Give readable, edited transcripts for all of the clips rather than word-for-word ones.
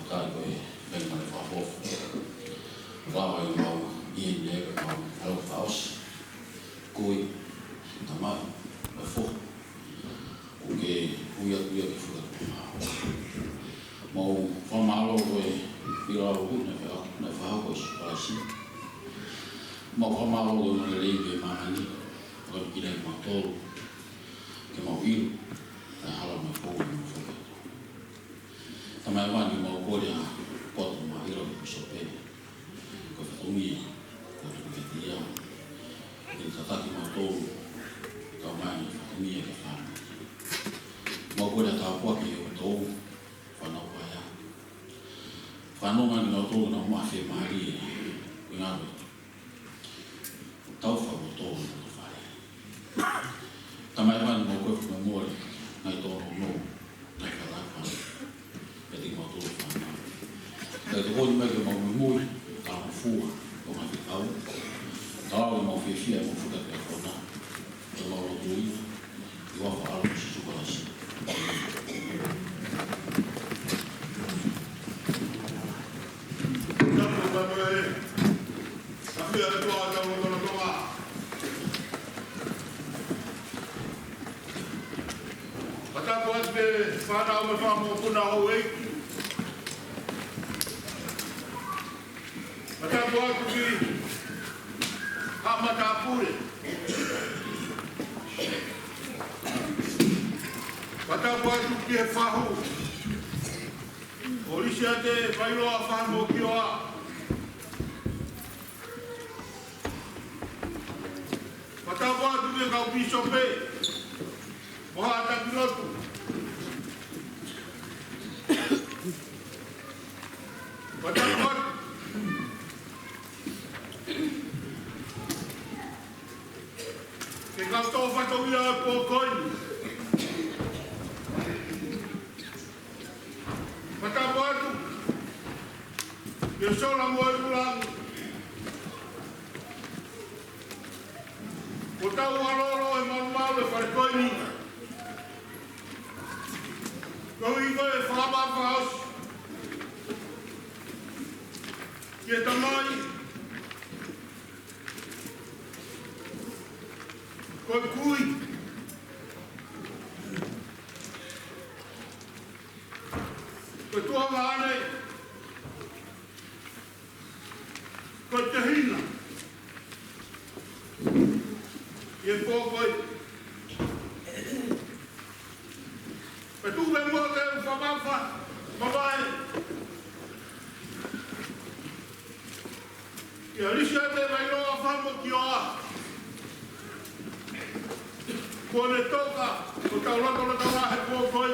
kai koe venga le whahofu. Rawa i mau i nere mau alau whaos. Koi, tamai, mai fo. O ke uia ke whakatu. Mau whamalo koe i raro hu na whahau koe supaisi. Mau whamalo koe ma le reibe mamani. Koe ki rei mau tolu. Ke mau iru. Na hala mai fo i mau whakatu. Tamai wani mau kore a poto ma hiro ki pisope. Koe whatungi. Koe tukuketia. Ke tataki mau tolu. Kau mai whatungi e ka whana. Mau kore a tāpuaki e o tolu. Whanau paia. Whanonga ni ngau tolu na umafe mahari e. Koe ngaro e. Tau whau tolu na to whare. Tamai wani mau koe whamore. Ngai tolu no. Ngai whalakwana. Peti mau tolu whanau. Kai te honi mai ke mau mui. Tau fua. Ko mai te tau. Tau e mau whiwhia mau whukate a whona. Te loro tui. I wafa alu si sukarasi. Whanau me whamua puna hou eiki. Matapu aku ki hamatapure. Matapu aku ki he whahu. Orisia te whairoa whanau ki oa. Matapu aku ki kau pisope. Moha atakirotu. Patakot. Ke kau tau whatau ia ko koi. Patakot. Ke sola moe ulang. Ko tau aloro e malu e wharekoi ni. Kau iko e whahaus. Kia tamai, koe kui, koe tuanga ane, koe te hina, ia pōkoi. Koe tūme mua ke whamawha, mawai, ia risia te wairoa whamu ki oa. Kone toka, o tau loko rahe pōkoi.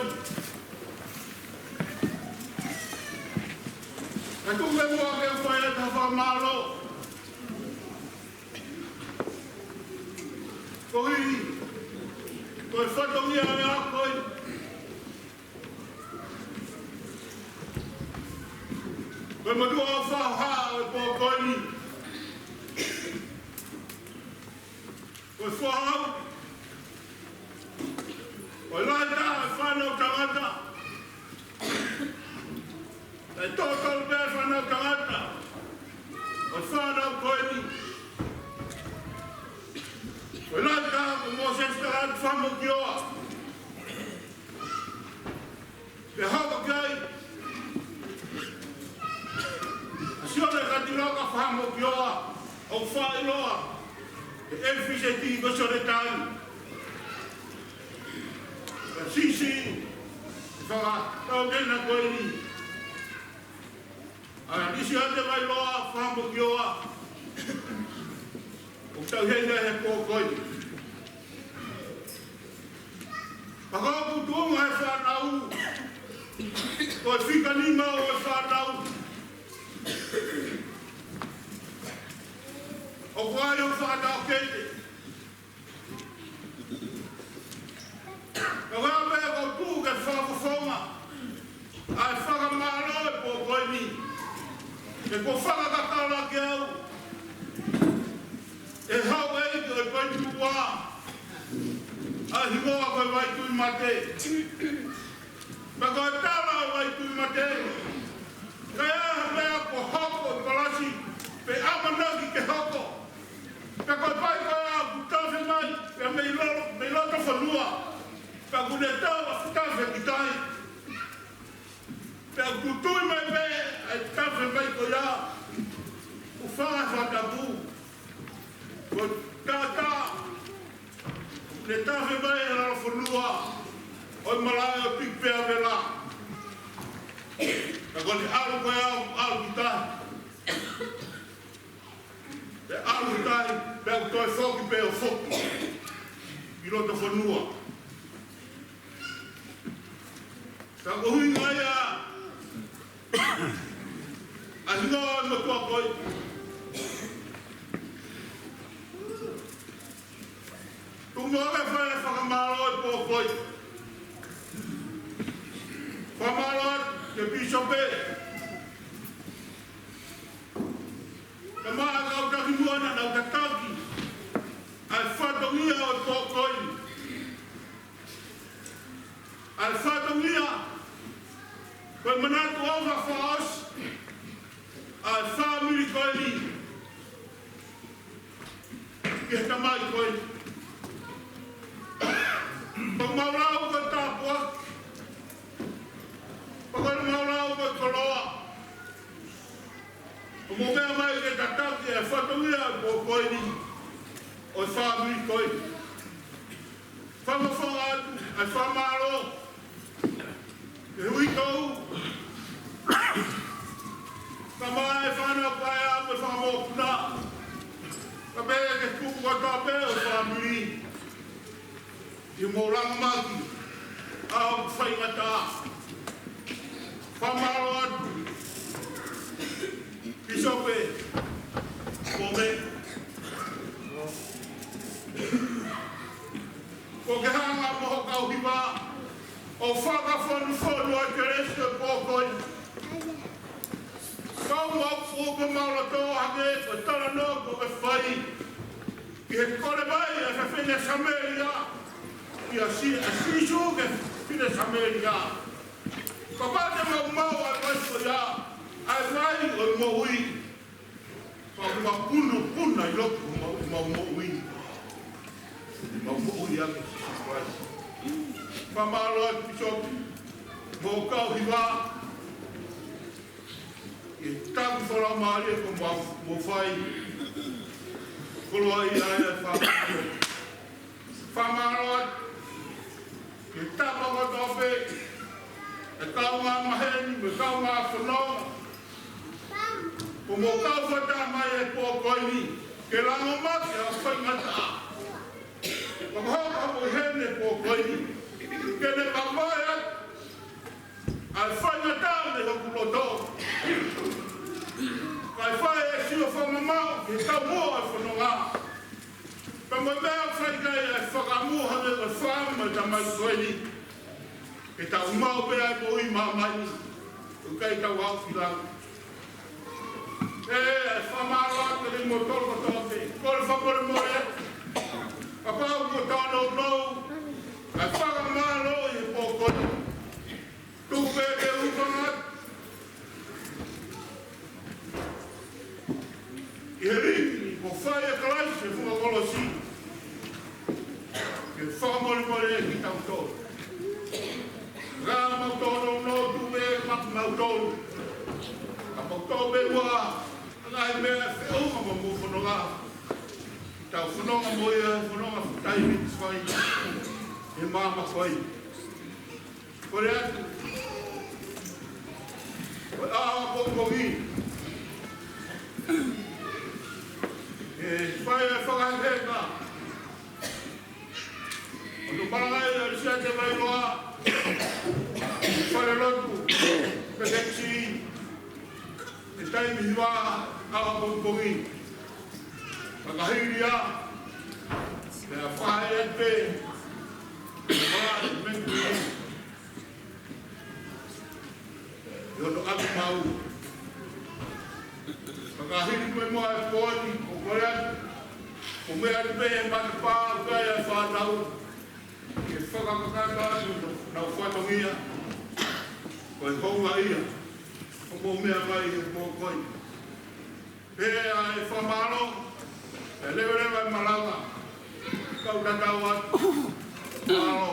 Ka tume mua ke whae e ta whamalo. Kohi, koe whatongia e a koi. Koe madua o whauha e pōkoi ni. Koe whahau. Koe laita e whanau tangata. E tōtoro pēr whanau tangata. Koe whanau koe ni. Koe laita ko Moses Taratu whamu ki oa. Ke hawa kai. Sione ka tiroka whamu ki oa. O whailoa. E whise ti ko sore tani. Ka sisi. Whaka tau tena koe ni. A nisi ate mai loa whamu ki oa. O tau heina he pōkoi. Pakapu tuonga he whanau. Koe whika nima o he whanau. O kwai o whanau kete. Ka wame e kau tū ke whakafonga. Ai whakamaro e pōkoi ni. Ke ko whakakakala ke au. E hau e koe koe tuwa. A hingoa koe vai tui mate. Ma koe tala o vai tui mate. tabu. Ko tata. Le tafe mai la whanua. Oi malai o pikpea vela. Na koni alu koe alu kitai. Pe alu kitai, pe au toi foki pe o foki. I roto whanua. Ka kohui ngai a. A hingoa ma tua koi. Tungoa whai whakamaro e pō koi. Whakamaro ke pisope. Ka maa kau taki muana nau ka taki. Ai whatongia o pō koi. Ai whatongia. Koe manatu au ka whaos. Ai whamiri koi ni. Ke he tamai koi. Pagmaurau ko tapua. Pagmaurau ko koloa. Umumea mai ke tataki e whatongia ko koi ni. O whamiri koi. Whamawhanga atu, ai whamaro. E hui kou. Ka mai whanau kai a me whamopuna. Ka bea ke kuku a tape o whamiri. I mōranga maki, au whaingata, whamaro atu, pisope, kome. Ko ke hanga moho kau hiwa, o whakawhanu ai te resto pōkoi. Kau mapu o ka maura tō hake, o tala no ko ke whai, ki he kore mai a whawhine Sameria, ia sisu ke fine Sameria. Ka pate mau ai waifu ia, ai wai o mohui. Ka uma puna i loku mau mohui. Mau mohui ake siswai. Ka malo ai pisopi, mo kau hiwa. I taku whara maari e ko mo whai. Koloa i ai e whamaro. Whamaro ai. Ke tapa ko tope, e kau ngā maheni, me kau ngā whanonga. Ko mō kau whata mai e pō koini, ke rango maki a whaingata. Ko hoka mo hene pō koini, ke ne kamai at, a whaingata me hoku loto. Kai whae e sio whamamau, ke kau mua e whanonga. Ka mo mea whaikai e whakamuha me o whama ta mai koeni. Ke ta umau pera e pōi mamai, o kai tau au ki lau. E whamaro atu ni mo tolo kotote, kore whakore more. Ka pau ko tāno nou, ai whakamaro i pō koeni. Tūpe ke ukongat. I he ringi, ko whai e kalaise whakakolosi. Ke whakamore e ki tau tō. Rā mau tōno no tuwe maki mau tōno. Ka mau tō me wā, ngai mea whiunga ma mō whanonga. Ki tau whanonga mo ia, whanonga whatai mitis whai. E māma whai. Kore atu. Kore āha pōkongi. E whai e whakaheka. Oto parangai e risia te mai loa. Whare lotu. Pekeksi. E taimi hiwa awa pōkongi. Whakahiri a. Pea whae e te. Whae e mengu. Yono atu mau. Whakahiri koe moa e pōni. O kore atu. O mea te pe e mani pā. Kai e whanau. Ke whakakakaka nau whatongia. Koe honga ia. O mō mea mai e mō koi. Pea e whamaro. E lewe e maranga. Kau tatau atu. Maro.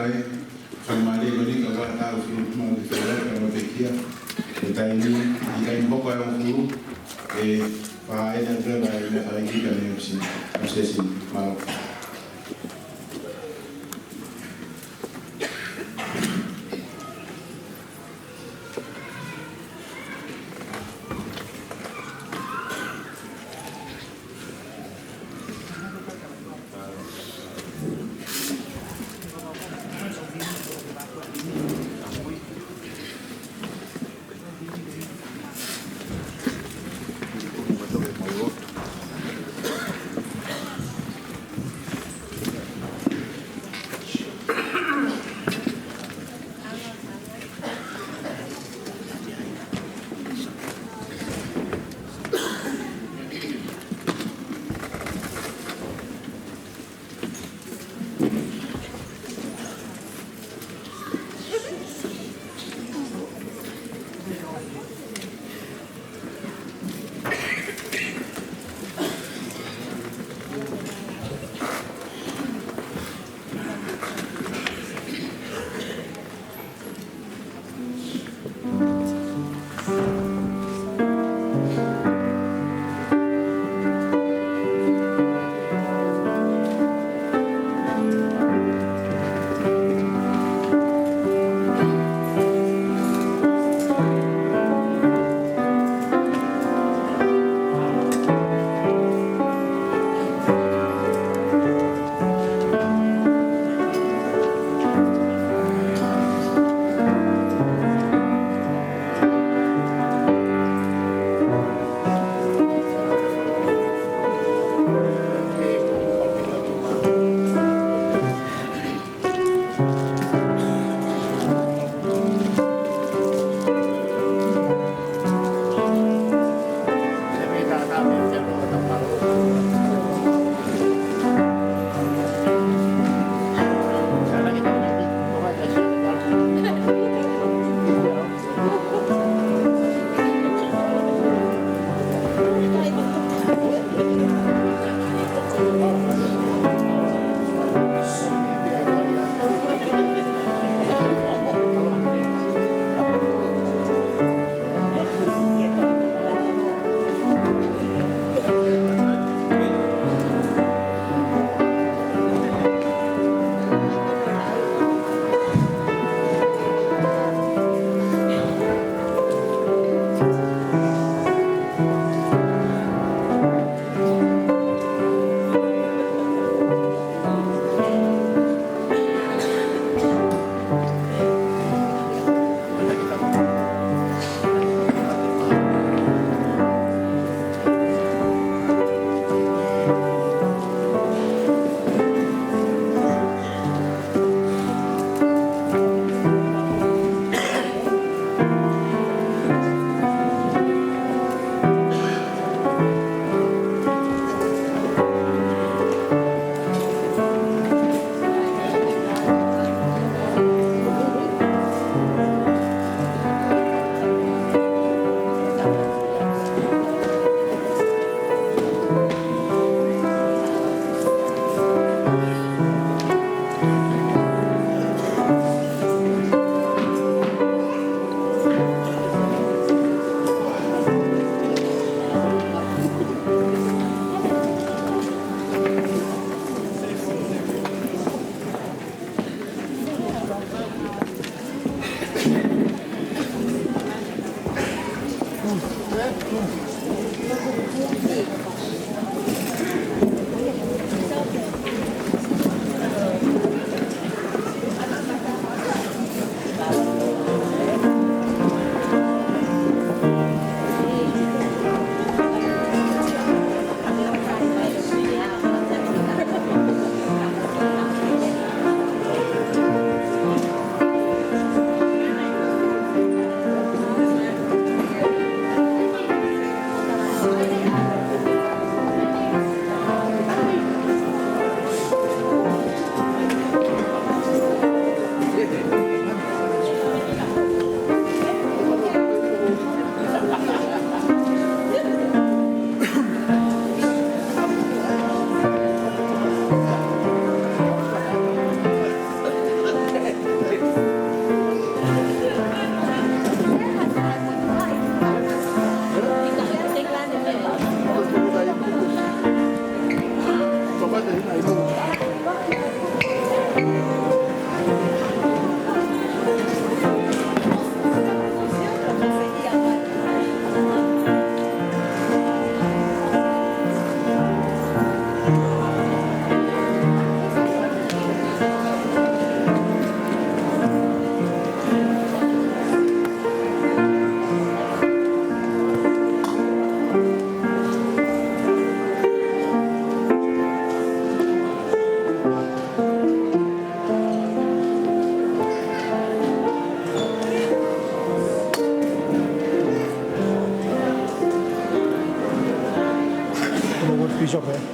vai famare con il guardare sul modo di fare per la vecchia e dai un po' a un flu e fa e da brava e da fare chi che ne si stessi ma Bishop.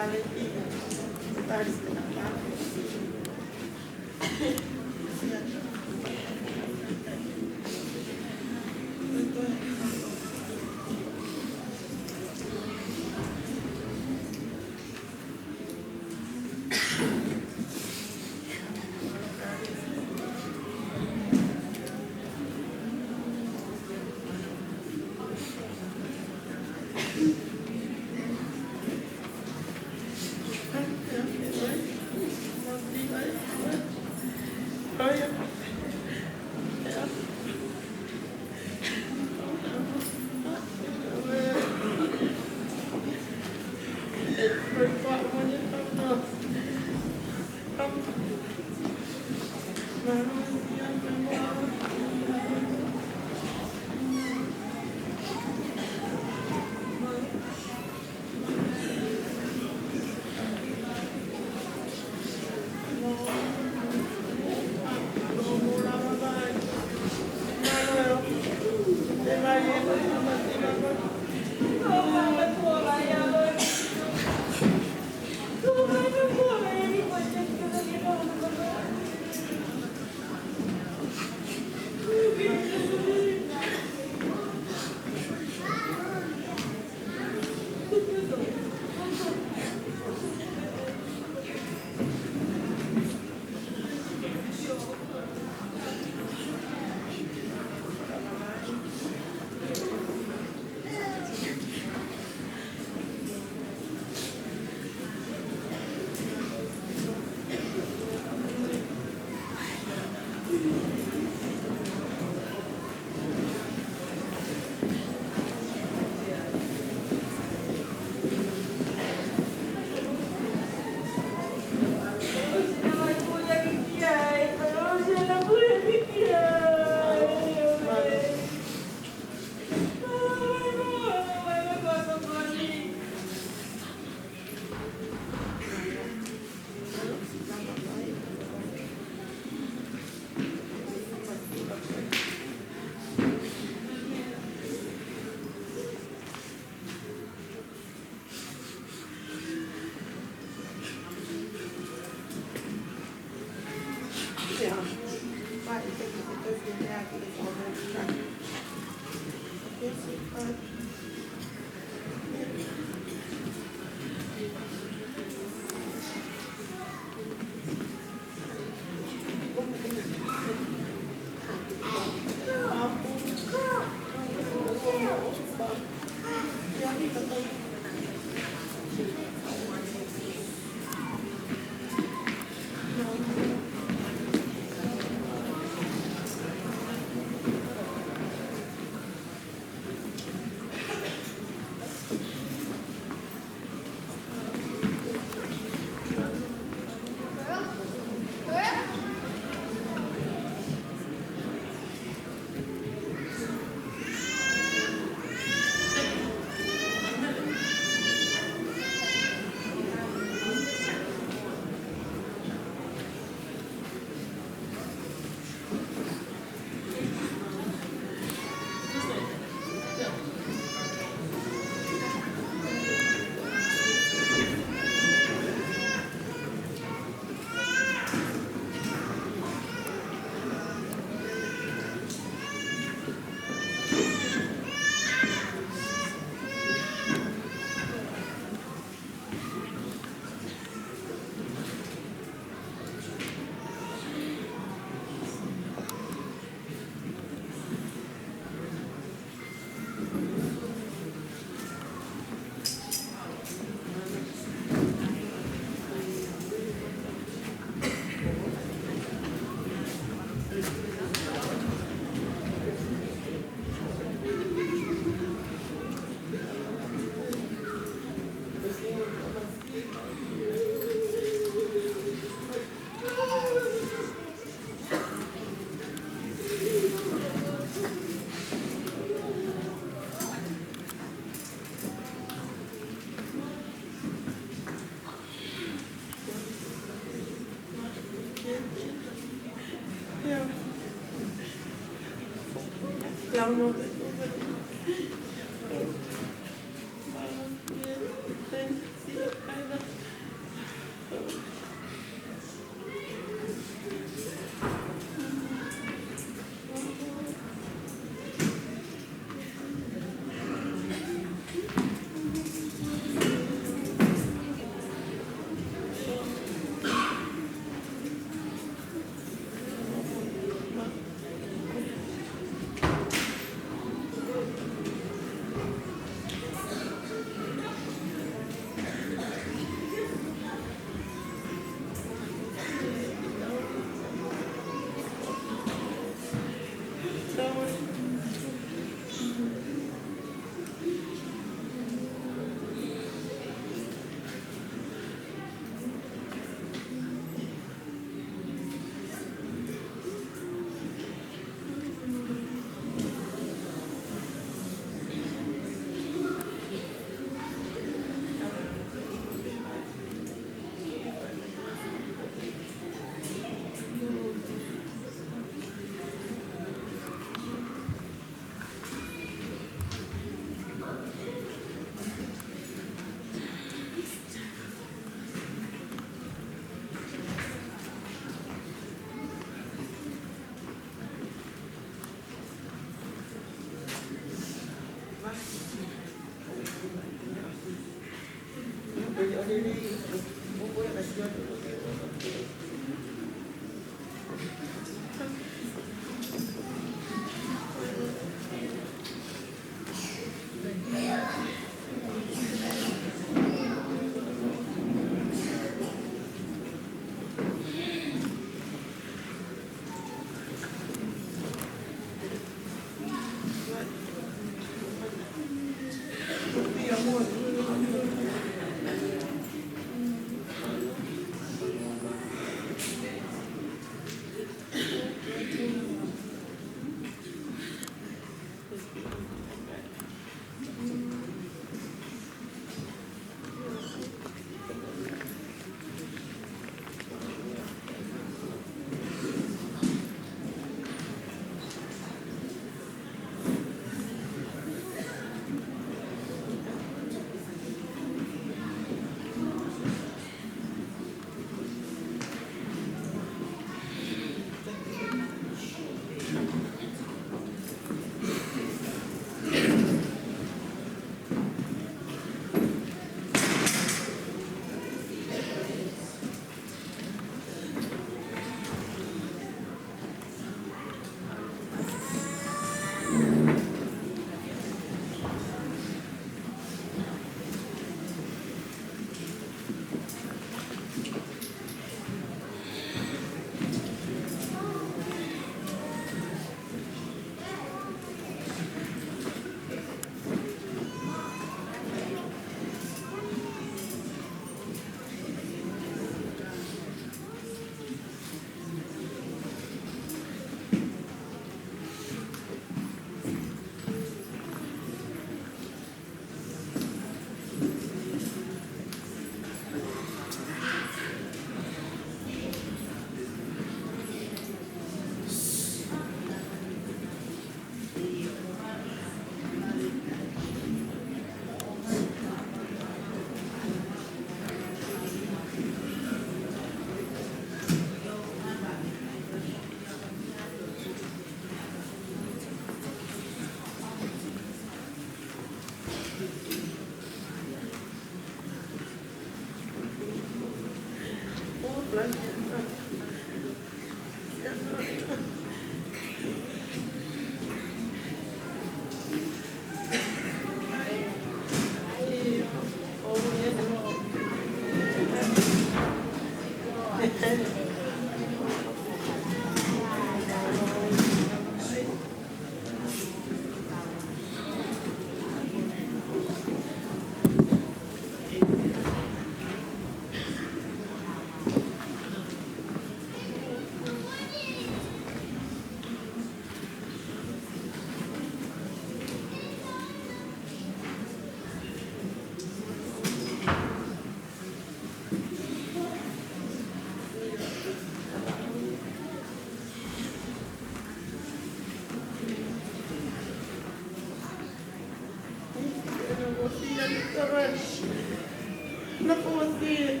No puedo decir.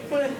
Pues.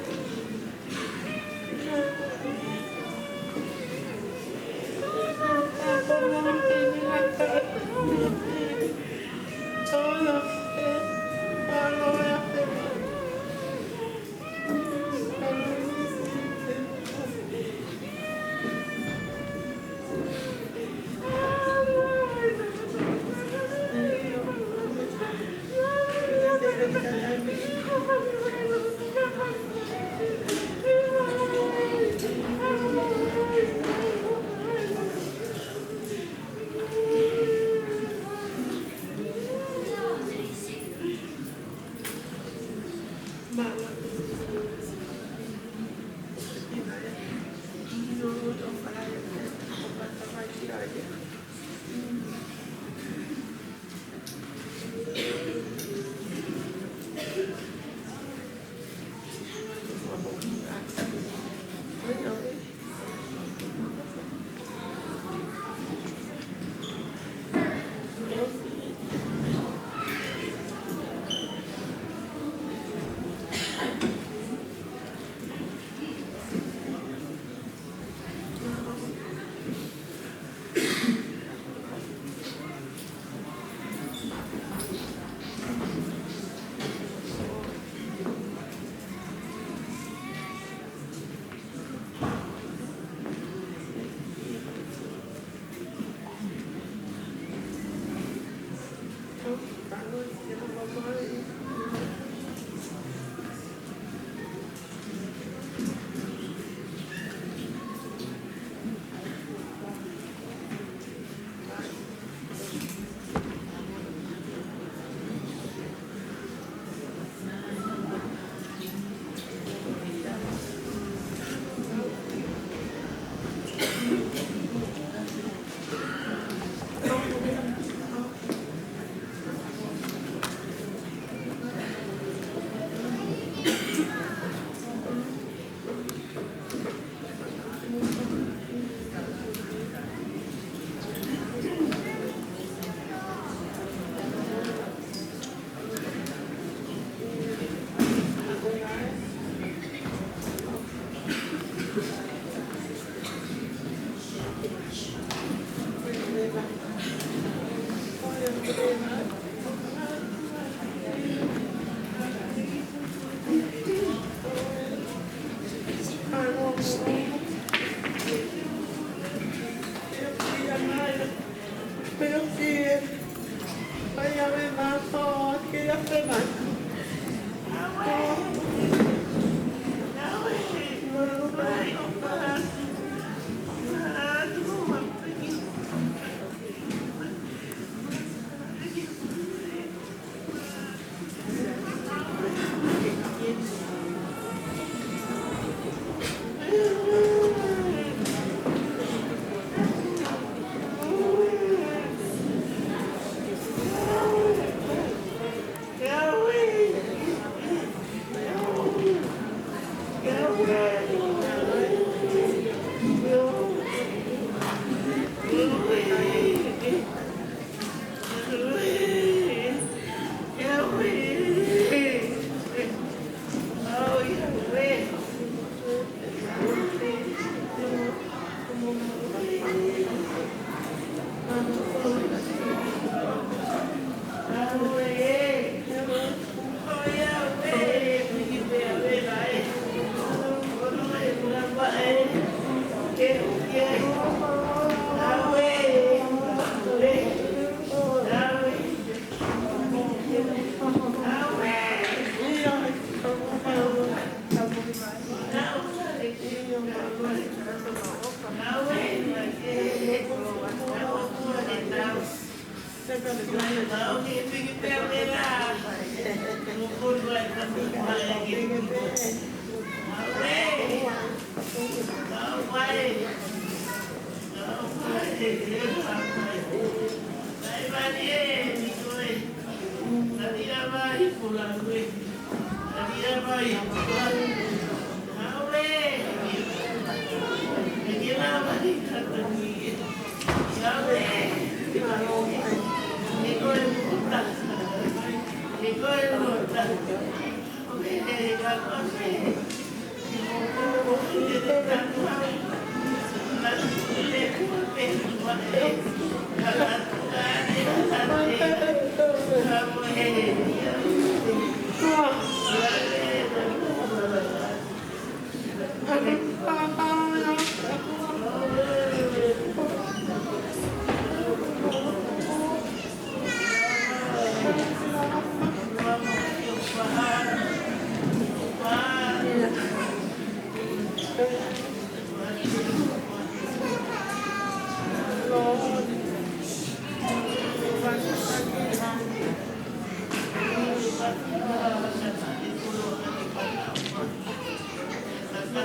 Nicole